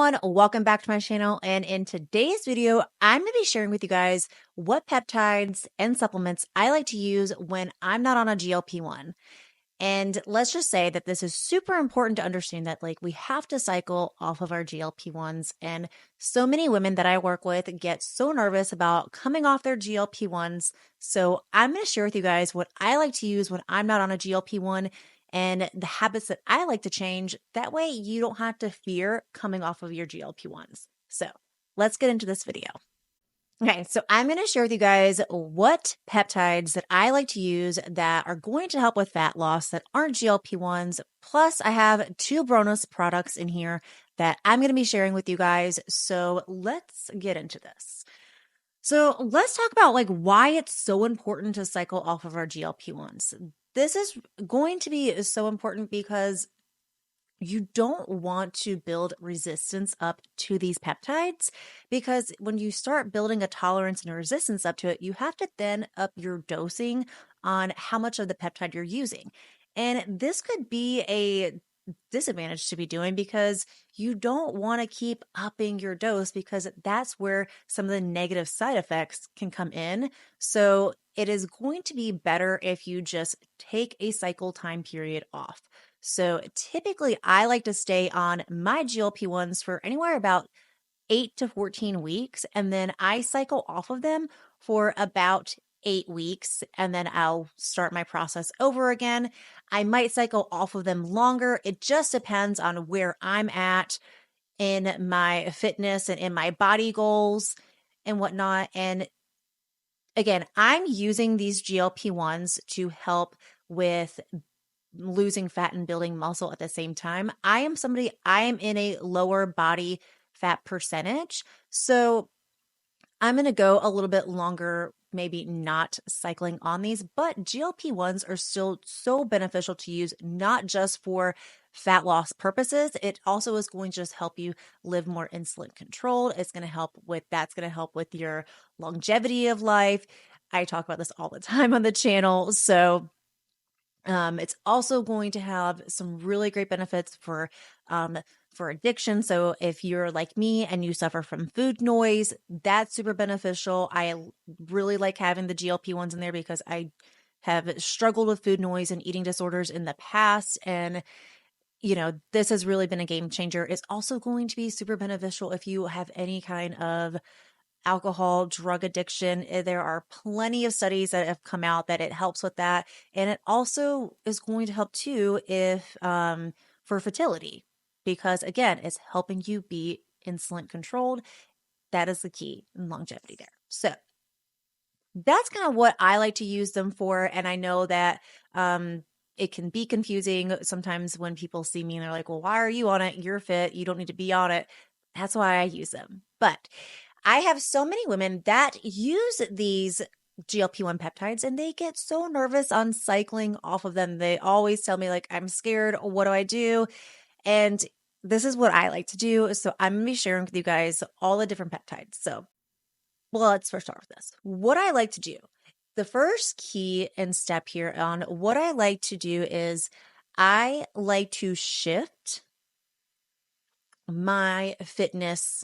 everyone, welcome back to my channel, and in today's video, I'm going to be sharing with you guys what peptides and supplements I like to use when I'm not on a GLP-1. And let's just say that this is super important to understand that we have to cycle off of our GLP-1s, and so many women that I work with get so nervous about coming off their GLP-1s. So I'm going to share with you guys what I like to use when I'm not on a GLP-1 and the habits that I like to change. That way you don't have to fear coming off of your GLP-1s. So let's get into this video. Okay, so I'm going to share with you guys what peptides that I like to use that are going to help with fat loss that aren't GLP-1s. Plus, I have 2 bonus products in here that I'm going to be sharing with you guys. So let's get into this. So let's talk about why it's so important to cycle off of our GLP-1s. This is going to be so important because you don't want to build resistance up to these peptides, because when you start building a tolerance and a resistance up to it, you have to then up your dosing on how much of the peptide you're using. And this could be a disadvantage to be doing because you don't want to keep upping your dose, because that's where some of the negative side effects can come in. So it is going to be better if you just take a cycle time period off. So typically I like to stay on my GLP-1s for anywhere about 8 to 14 weeks, and then I cycle off of them for about 8 weeks, and then I'll start my process over again. I might cycle off of them longer. It just depends on where I'm at in my fitness and in my body goals and whatnot. And again, I'm using these GLP-1s to help with losing fat and building muscle at the same time. I am in a lower body fat percentage. So I'm going to go a little bit longer, maybe not cycling on these, but GLP-1s are still so beneficial to use, not just for fat loss purposes. It also is going to just help you live more insulin controlled. That's going to help with your longevity of life. I talk about this all the time on the channel. So it's also going to have some really great benefits for addiction. So if you're like me and you suffer from food noise, that's super beneficial. I really like having the GLP-1s in there because I have struggled with food noise and eating disorders in the past. And this has really been a game changer. It's also going to be super beneficial if you have any kind of alcohol, drug addiction. There are plenty of studies that have come out that it helps with that. And it also is going to help too if for fertility, because again, it's helping you be insulin controlled. That is the key in longevity there. So that's kind of what I like to use them for. And I know that it can be confusing sometimes when people see me and they're like, well, why are you on it? You're fit. You don't need to be on it. That's why I use them. But I have so many women that use these GLP-1 peptides and they get so nervous on cycling off of them. They always tell me I'm scared. What do I do? And this is what I like to do. So I'm going to be sharing with you guys all the different peptides. So, well, let's first start with this. What I like to do. The first key and step here on what I like to do is I like to shift my fitness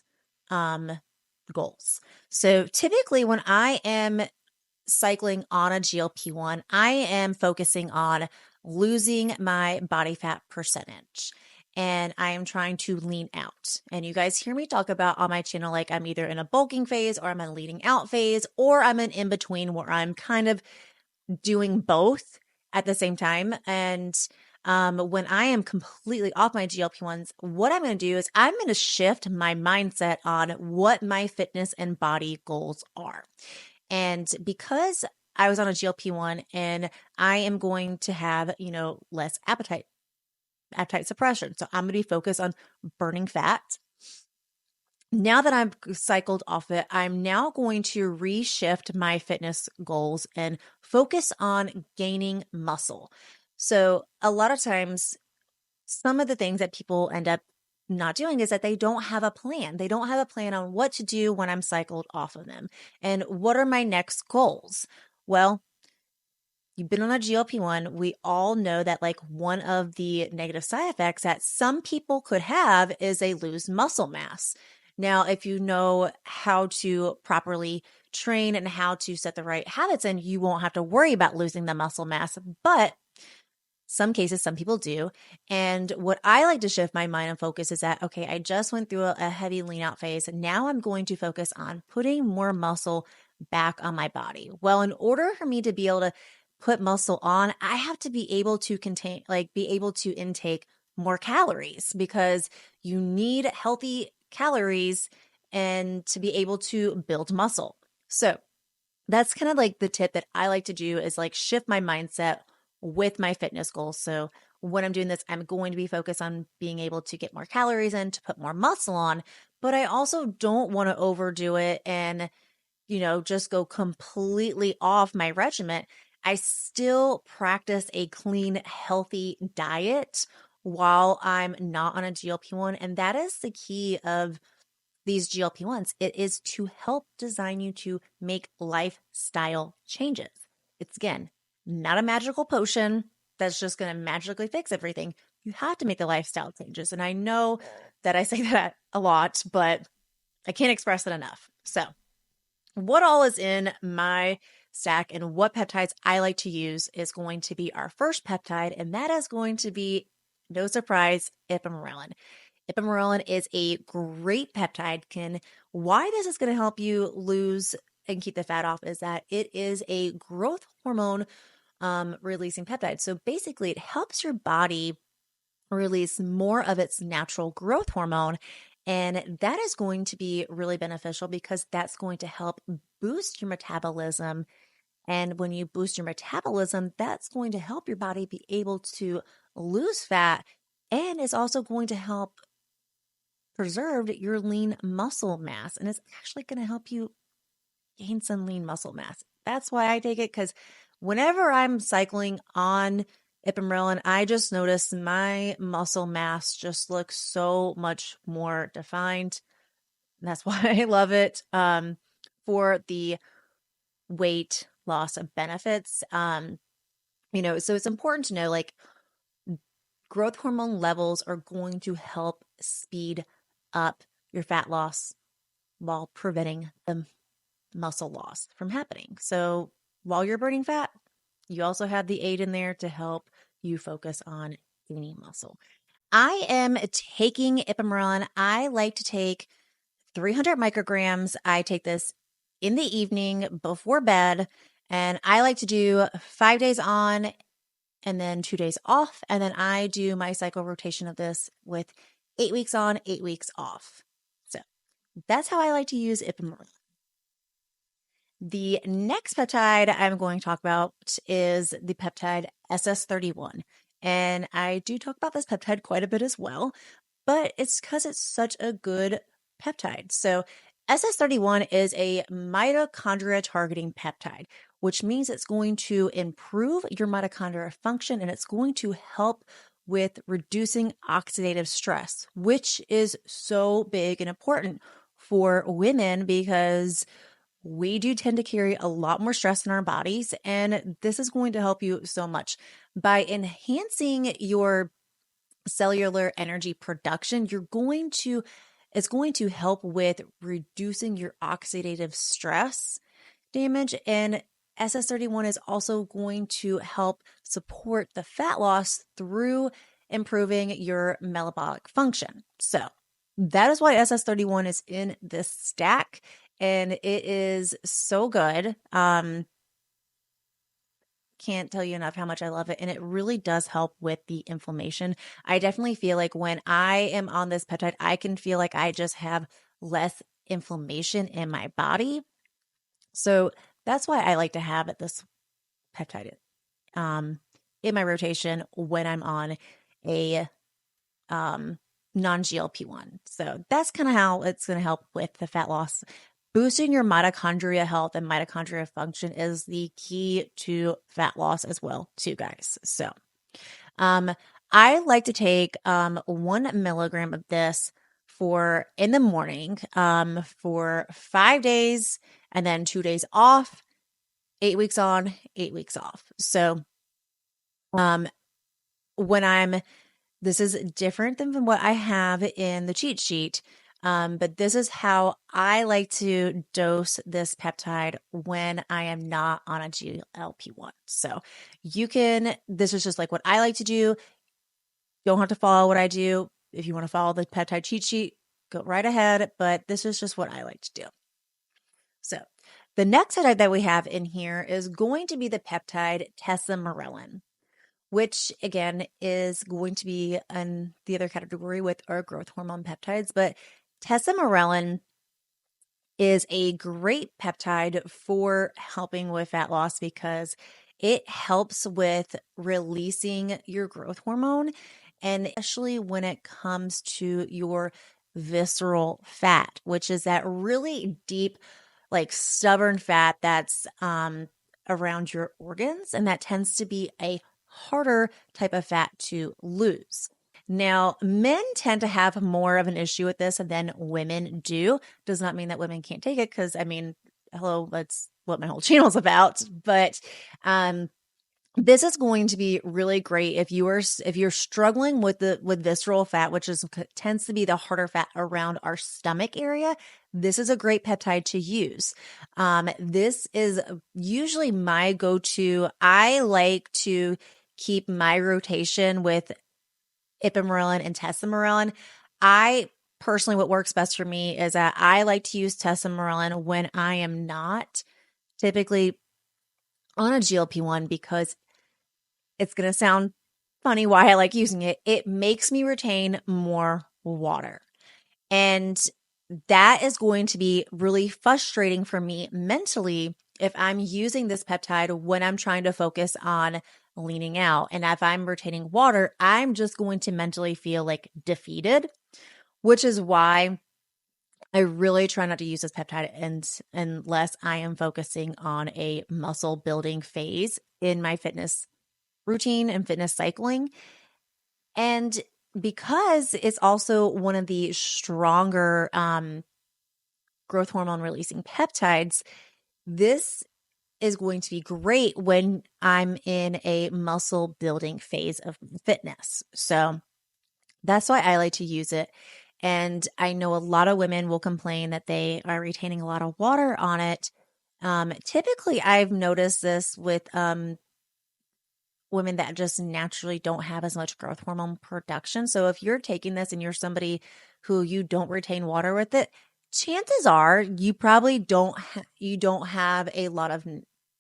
goals. So typically when I am cycling on a GLP-1, I am focusing on losing my body fat percentage. And I am trying to lean out. And you guys hear me talk about on my channel, I'm either in a bulking phase or I'm in a leaning out phase, or I'm in between where I'm kind of doing both at the same time. And when I am completely off my GLP-1s, what I'm going to do is I'm going to shift my mindset on what my fitness and body goals are. And because I was on a GLP-1 and I am going to have, less appetite suppression. So I'm going to be focused on burning fat. Now that I'm cycled off it, I'm now going to reshift my fitness goals and focus on gaining muscle. So a lot of times, some of the things that people end up not doing is that they don't have a plan. They don't have a plan on what to do when I'm cycled off of them. And what are my next goals? Well, you've been on a GLP-1, we all know that like one of the negative side effects that some people could have is they lose muscle mass. Now, if you know how to properly train and how to set the right habits in, you won't have to worry about losing the muscle mass. But some cases, some people do. And what I like to shift my mind and focus is that, okay, I just went through a heavy lean out phase. Now I'm going to focus on putting more muscle back on my body. Well, in order for me to be able to put muscle on, I have to be able to be able to intake more calories because you need healthy calories and to be able to build muscle. So that's kind of like the tip that I like to do is like shift my mindset with my fitness goals. So when I'm doing this, I'm going to be focused on being able to get more calories in to put more muscle on, but I also don't want to overdo it and, just go completely off my regimen. I still practice a clean, healthy diet while I'm not on a GLP-1. And that is the key of these GLP-1s. It is to help design you to make lifestyle changes. It's again, not a magical potion that's just going to magically fix everything. You have to make the lifestyle changes. And I know that I say that a lot, but I can't express it enough. So, what all is in my stack and what peptides I like to use is going to be our first peptide, and that is going to be, no surprise, Ipamorelin. Ipamorelin is a great peptide. Why this is going to help you lose and keep the fat off is that it is a growth hormone releasing peptide. So basically, it helps your body release more of its natural growth hormone. And that is going to be really beneficial because that's going to help boost your metabolism. And when you boost your metabolism, that's going to help your body be able to lose fat. And it's also going to help preserve your lean muscle mass. And it's actually going to help you gain some lean muscle mass. That's why I take it, because whenever I'm cycling on Ipamorelin, I just notice my muscle mass just looks so much more defined. And that's why I love it for the weight loss benefits. So it's important to know like growth hormone levels are going to help speed up your fat loss while preventing the muscle loss from happening. So while you're burning fat, you also have the aid in there to help you focus on gaining muscle. I am taking Ipamorelin. I like to take 300 micrograms. I take this in the evening before bed, and I like to do 5 days on and then 2 days off. And then I do my cycle rotation of this with 8 weeks on, 8 weeks off. So that's how I like to use Ipamorelin. The next peptide I'm going to talk about is the peptide SS31. And I do talk about this peptide quite a bit as well, but it's because it's such a good peptide. So SS31 is a mitochondria targeting peptide, which means it's going to improve your mitochondria function and it's going to help with reducing oxidative stress, which is so big and important for women because we do tend to carry a lot more stress in our bodies. And this is going to help you so much by enhancing your cellular energy production. It's going to help with reducing your oxidative stress damage. And SS31 is also going to help support the fat loss through improving your metabolic function. So that is why SS31 is in this stack. And it is so good. Can't tell you enough how much I love it. And it really does help with the inflammation. I definitely feel like when I am on this peptide, I can feel like I just have less inflammation in my body. So that's why I like to have this peptide in my rotation when I'm on a non-GLP-1. So that's kind of how it's going to help with the fat loss. Boosting your mitochondria health and mitochondria function is the key to fat loss as well, too, guys. So, I like to take 1 milligram of this for in the morning for 5 days and then 2 days off. 8 weeks on, 8 weeks off. So, um, when I'm this is different than what I have in the cheat sheet. But this is how I like to dose this peptide when I am not on a GLP-1. So this is just like what I like to do. Don't have to follow what I do. If you want to follow the peptide cheat sheet, go right ahead. But this is just what I like to do. So the next peptide that we have in here is going to be the peptide Tesamorelin, which again is going to be in the other category with our growth hormone peptides. But Tesamorelin is a great peptide for helping with fat loss because it helps with releasing your growth hormone, and especially when it comes to your visceral fat, which is that really deep, like stubborn fat that's around your organs, and that tends to be a harder type of fat to lose. Now, men tend to have more of an issue with this than women do. Does not mean that women can't take it, because I mean, hello, that's what my whole channel is about. But this is going to be really great if you're struggling with visceral fat, which tends to be the harder fat around our stomach area. This is a great peptide to use. This is usually my go-to. I like to keep my rotation with Ipamorelin and Tesamorelin. I personally, what works best for me is that I like to use Tesamorelin when I am not typically on a GLP-1, because it's going to sound funny why I like using it. It makes me retain more water. And that is going to be really frustrating for me mentally if I'm using this peptide when I'm trying to focus on leaning out. And if I'm retaining water, I'm just going to mentally feel like defeated, which is why I really try not to use this peptide unless I am focusing on a muscle building phase in my fitness routine and fitness cycling. And because it's also one of the stronger growth hormone releasing peptides, this is going to be great when I'm in a muscle building phase of fitness. So that's why I like to use it. And I know a lot of women will complain that they are retaining a lot of water on it. Typically, I've noticed this with women that just naturally don't have as much growth hormone production. So if you're taking this and you're somebody who you don't retain water with it, chances are you probably don't have a lot of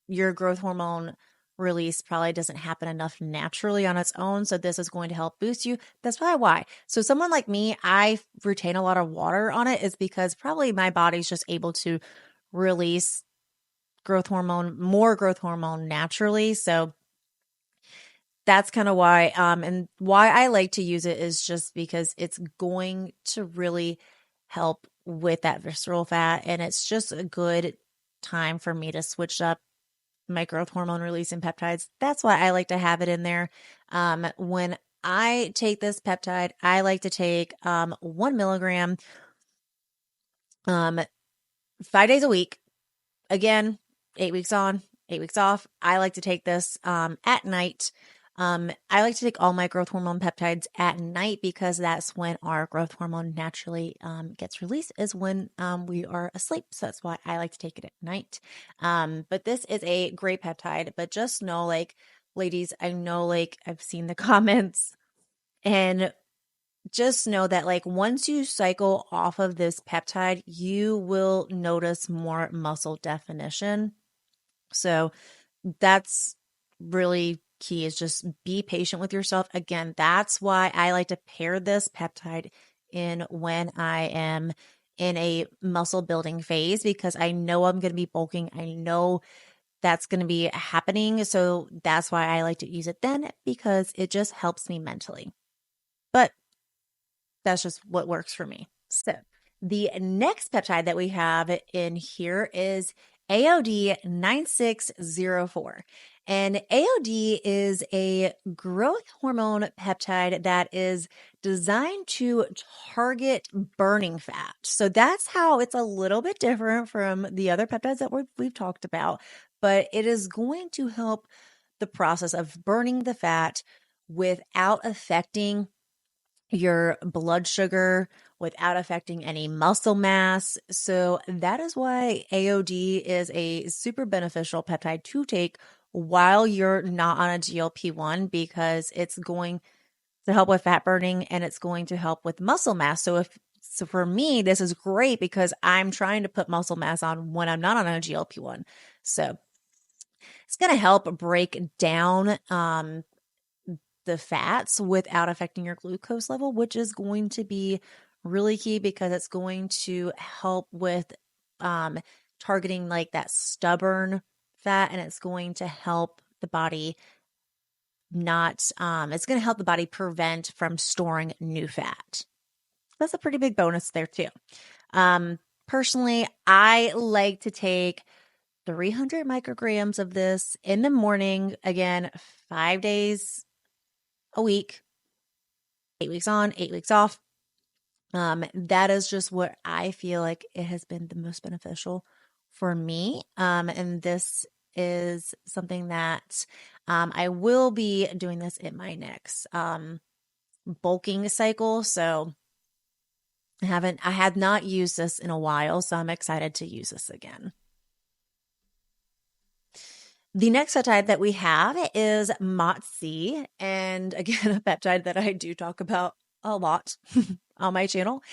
your growth hormone release probably doesn't happen enough naturally on its own. So this is going to help boost you. That's probably why. So someone like me, I retain a lot of water on it, is because probably my body's just able to release more growth hormone naturally. So that's kind of why, and why I like to use it is just because it's going to really help with that visceral fat. And it's just a good time for me to switch up my growth hormone releasing peptides. That's why I like to have it in there. When I take this peptide, I like to take 1 milligram 5 days a week. Again, 8 weeks on, 8 weeks off. I like to take this at night. I like to take all my growth hormone peptides at night because that's when our growth hormone naturally gets released, is when we are asleep. So that's why I like to take it at night. But this is a great peptide. But just know, like, ladies, I know, like, I've seen the comments, and just know that, like, once you cycle off of this peptide, you will notice more muscle definition. So that's really key, is just be patient with yourself. Again, that's why I like to pair this peptide in when I am in a muscle building phase, because I know I'm going to be bulking. I know that's going to be happening. So that's why I like to use it then, because it just helps me mentally. But that's just what works for me. So the next peptide that we have in here is AOD 9604. And AOD is a growth hormone peptide that is designed to target burning fat. So that's how it's a little bit different from the other peptides that we've talked about. but it is going to help the process of burning the fat without affecting your blood sugar, without affecting any muscle mass. So that is why AOD is a super beneficial peptide to take while you're not on a GLP-1, because it's going to help with fat burning and it's going to help with muscle mass. So for me, this is great because I'm trying to put muscle mass on when I'm not on a GLP-1. So it's going to help break down the fats without affecting your glucose level, which is going to be really key because it's going to help with targeting like that stubborn fat, and it's going to help the body not it's going to help the body prevent from storing new fat. That's a pretty big bonus there too. Personally, I like to take 300 micrograms of this in the morning, again, 5 days a week, 8 weeks on, 8 weeks off. That is just what I feel like it has been the most beneficial for me. And this is something that I will be doing this in my next bulking cycle. So I had not used this in a while, so I'm excited to use this again. The next peptide that we have is MOTS-c, and again, a peptide that I do talk about a lot on my channel.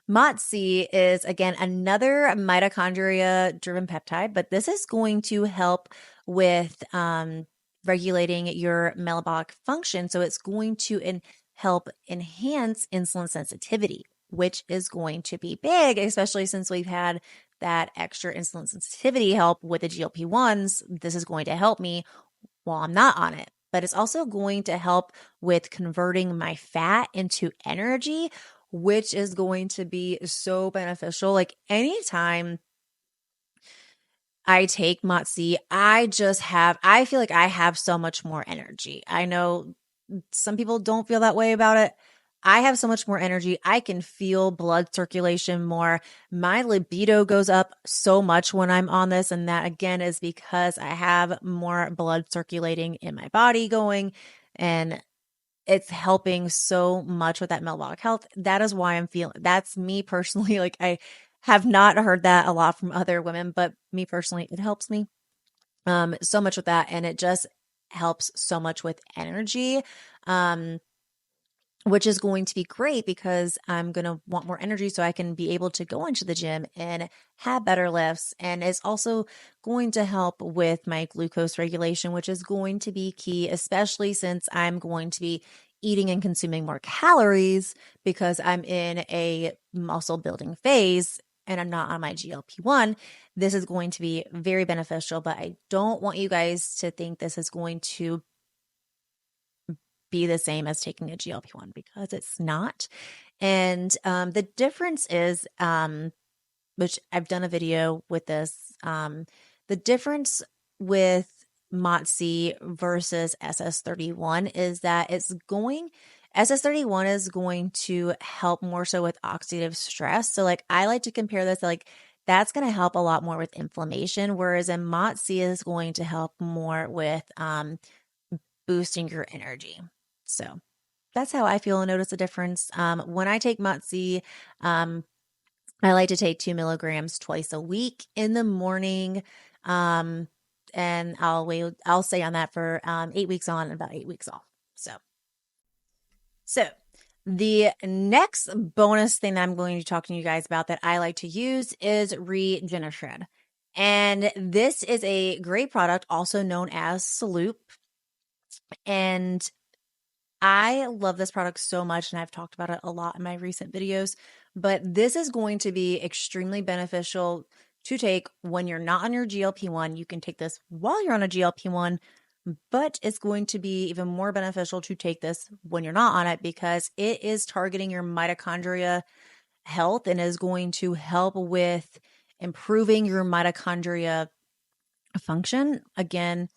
MOTS-c is, again, another mitochondria-driven peptide, but this is going to help with regulating your metabolic function. So it's going to help enhance insulin sensitivity, which is going to be big, especially since we've had that extra insulin sensitivity help with the GLP-1s. This is going to help me while I'm not on it. But it's also going to help with converting my fat into energy, which is going to be so beneficial. Like anytime I take MOTS-c, I feel like I have so much more energy. I know some people don't feel that way about it. I have so much more energy. I can feel blood circulation more. My libido goes up so much when I'm on this. And that again is because I have more blood circulating in my body going, and it's helping so much with that metabolic health. That is why that's me personally. Like I have not heard that a lot from other women, but me personally, it helps me so much with that. And it just helps so much with energy. Which is going to be great because I'm going to want more energy so I can be able to go into the gym and have better lifts. And it's also going to help with my glucose regulation, which is going to be key, especially since I'm going to be eating and consuming more calories because I'm in a muscle building phase and I'm not on my GLP-1. This is going to be very beneficial, but I don't want you guys to think this is going to be the same as taking a GLP-1 because it's not. And the difference is, which I've done a video with this, the difference with MOTS-c versus SS31 is that SS31 is going to help more so with oxidative stress. So like I like to compare this, like that's going to help a lot more with inflammation, whereas in MOTS-c is going to help more with boosting your energy. So that's how I feel and notice a difference. When I take MOTS-c, I like to take 2 milligrams twice a week in the morning. And I'll stay on that for 8 weeks on and about 8 weeks off. So the next bonus thing that I'm going to be talking to you guys about that I like to use is RegenoShred. And this is a great product, also known as Sloop. And I love this product so much, and I've talked about it a lot in my recent videos, but this is going to be extremely beneficial to take when you're not on your GLP-1. You can take this while you're on a GLP-1, but it's going to be even more beneficial to take this when you're not on it because it is targeting your mitochondria health and is going to help with improving your mitochondria function. Again,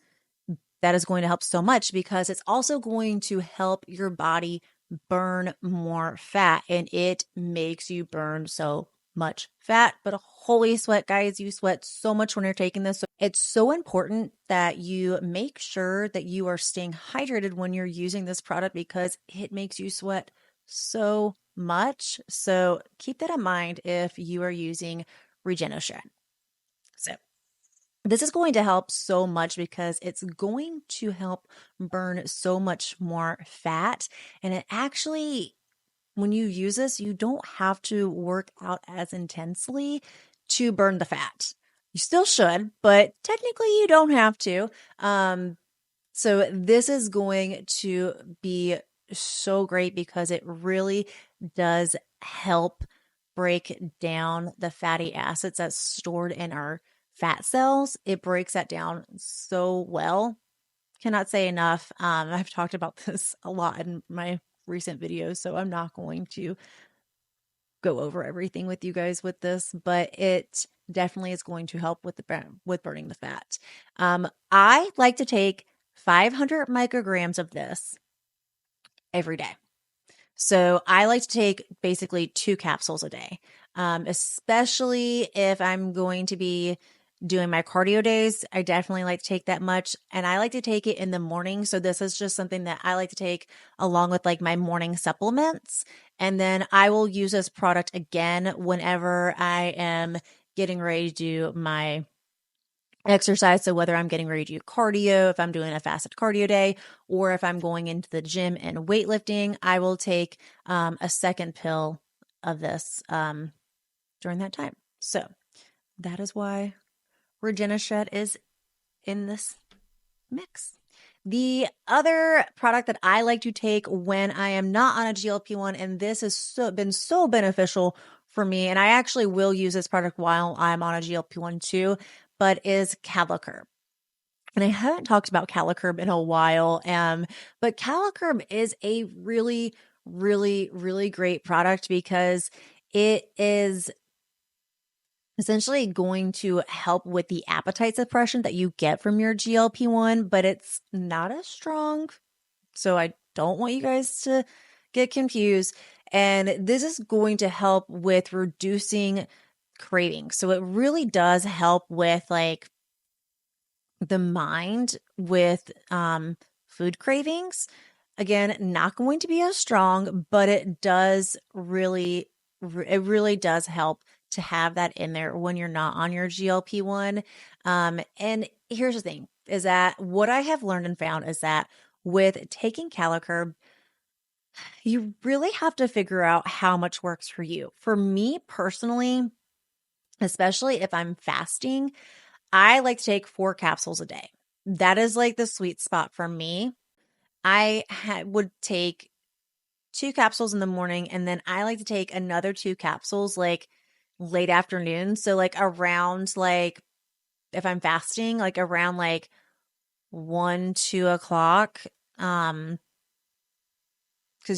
that is going to help so much because it's also going to help your body burn more fat, and it makes you burn so much fat, but holy sweat, guys, you sweat so much when you're taking this. So it's so important that you make sure that you are staying hydrated when you're using this product because it makes you sweat so much. So keep that in mind if you are using RegenoShred. So this is going to help so much because it's going to help burn so much more fat. And it actually, when you use this, you don't have to work out as intensely to burn the fat. You still should, but technically you don't have to. So this is going to be so great because it really does help break down the fatty acids that's stored in our fat cells. It breaks that down so well. Cannot say enough. I've talked about this a lot in my recent videos, so I'm not going to go over everything with you guys with this, but it definitely is going to help with burning the fat. I like to take 500 micrograms of this every day. So I like to take basically 2 capsules a day, especially if I'm going to be doing my cardio days. I definitely like to take that much, and I like to take it in the morning. So this is just something that I like to take along with like my morning supplements. And then I will use this product again whenever I am getting ready to do my exercise. So whether I'm getting ready to do cardio, if I'm doing a fasted cardio day, or if I'm going into the gym and weightlifting, I will take a second pill of this during that time. So that is why RegenoShred is in this mix. The other product that I like to take when I am not on a GLP-1, and this has been so beneficial for me, and I actually will use this product while I'm on a GLP-1 too, but is Calocurb. And I haven't talked about Calocurb in a while, but Calocurb is a really, really, really great product because it is essentially going to help with the appetite suppression that you get from your GLP-1, but it's not as strong. So I don't want you guys to get confused. And this is going to help with reducing cravings. So it really does help with like the mind with food cravings. Again, not going to be as strong, but it really does help to have that in there when you're not on your GLP-1. And here's the thing is that what I have learned and found is that with taking Calocurb, you really have to figure out how much works for you. For me personally, especially if I'm fasting, I like to take 4 capsules a day. That is like the sweet spot for me. I would take 2 capsules in the morning, and then I like to take another 2 capsules like late afternoon. So like around like if I'm fasting, like around like 1, 2 o'clock. Because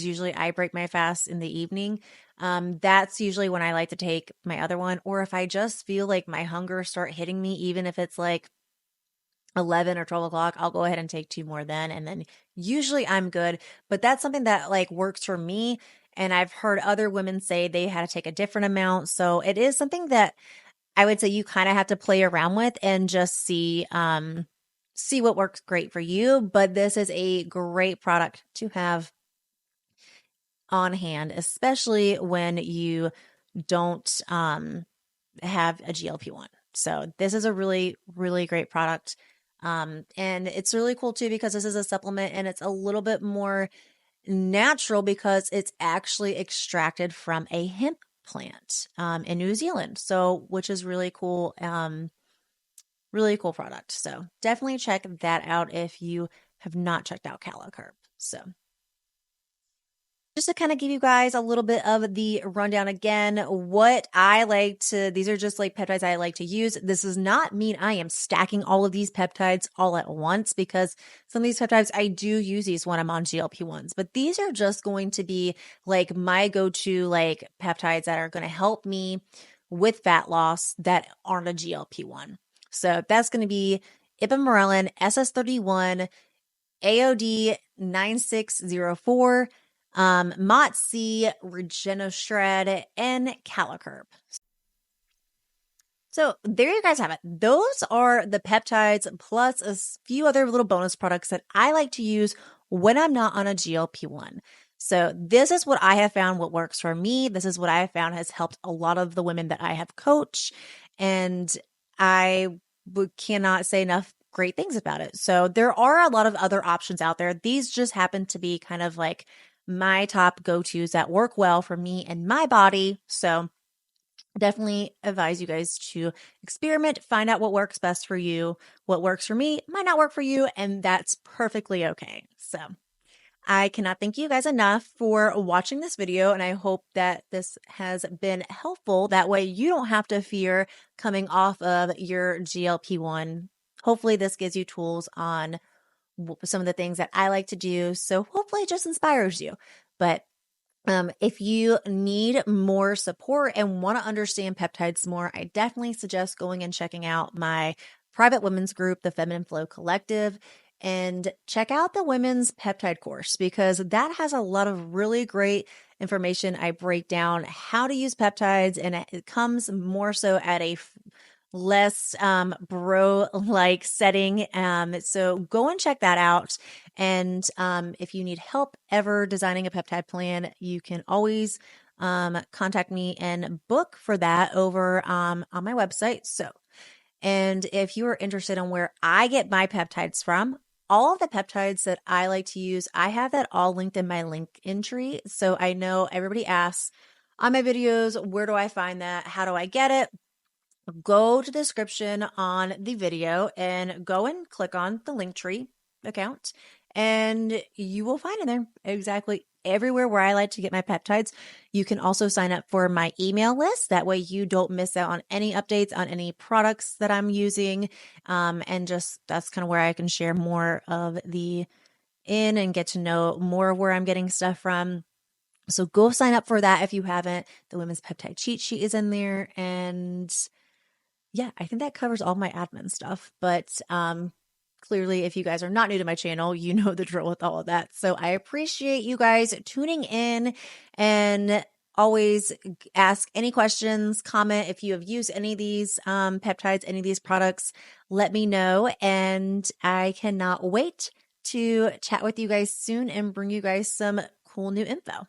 usually I break my fast in the evening. That's usually when I like to take my other one. Or if I just feel like my hunger start hitting me, even if it's like 11 or 12 o'clock, I'll go ahead and take 2 more then. And then usually I'm good. But that's something that like works for me. And I've heard other women say they had to take a different amount. So it is something that I would say you kind of have to play around with and just see what works great for you. But this is a great product to have on hand, especially when you don't have a GLP-1. So this is a really, really great product. And it's really cool too because this is a supplement and it's a little bit more natural because it's actually extracted from a hemp plant in New Zealand. So, which is really cool. Really cool product. So definitely check that out if you have not checked out Calocurb. So just to kind of give you guys a little bit of the rundown again, what I like to, these are just like peptides I like to use. This does not mean I am stacking all of these peptides all at once because some of these peptides, I do use these when I'm on GLP-1s, but these are just going to be like my go-to like peptides that are going to help me with fat loss that aren't a GLP-1. So that's going to be Ipamorelin, SS31, AOD 9604, MOTS-c, RegenoShred, and Calocurb. So there you guys have it. Those are the peptides plus a few other little bonus products that I like to use when I'm not on a GLP-1. So this is what I have found what works for me. This is what I have found has helped a lot of the women that I have coached. And I cannot say enough great things about it. So there are a lot of other options out there. These just happen to be kind of like my top go-tos that work well for me and my body. So definitely advise you guys to experiment, find out what works best for you. What works for me might not work for you, and that's perfectly okay. So I cannot thank you guys enough for watching this video, and I hope that this has been helpful. That way you don't have to fear coming off of your GLP-1. Hopefully this gives you tools on some of the things that I like to do. So hopefully it just inspires you. But if you need more support and want to understand peptides more, I definitely suggest going and checking out my private women's group, the Feminine Flow Collective, and check out the women's peptide course because that has a lot of really great information. I break down how to use peptides, and it comes more so at a less bro like setting. So go and check that out. And if you need help ever designing a peptide plan, you can always contact me and book for that over on my website. So, and if you are interested in where I get my peptides from, all of the peptides that I like to use, I have that all linked in my link entry. So I know everybody asks on my videos, where do I find that? How do I get it? Go to the description on the video and go and click on the Linktree account, and you will find it there exactly everywhere where I like to get my peptides. You can also sign up for my email list. That way you don't miss out on any updates on any products that I'm using. And just that's kind of where I can share more of the and get to know more of where I'm getting stuff from. So go sign up for that if you haven't. The Women's Peptide Cheat Sheet is in there, and yeah, I think that covers all my admin stuff. But clearly, if you guys are not new to my channel, you know the drill with all of that. So I appreciate you guys tuning in, and always ask any questions, comment if you have used any of these peptides, any of these products, let me know. And I cannot wait to chat with you guys soon and bring you guys some cool new info.